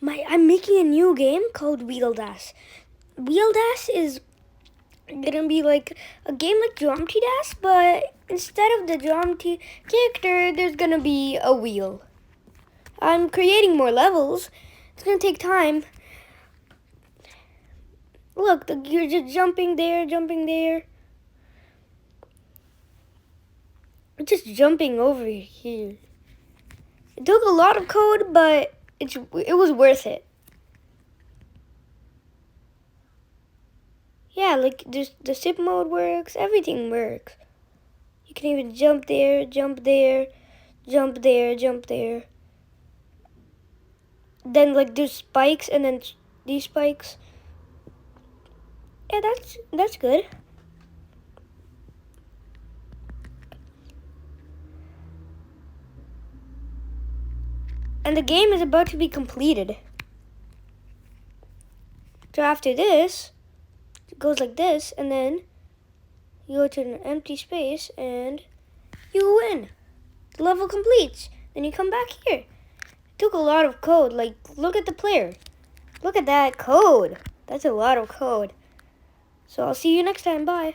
I'm making a new game called Wheel Dash. Wheel Dash is gonna be like a game like Geometry Dash, but instead of the Geometry character, there's gonna be a wheel. I'm creating more levels. It's gonna take time. Look, you're just jumping there, jumping there. Just jumping over here. It took a lot of code, but it was worth it. Yeah, like the zip mode works, everything works. You can even jump there, jump there, jump there, jump there. Then like there's spikes and then these spikes. Yeah, that's good. And the game is about to be completed. So after this, it goes like this, and then you go to an empty space, and you win. The level completes. Then you come back here. It took a lot of code. Like, look at the player. Look at that code. That's a lot of code. So I'll see you next time. Bye.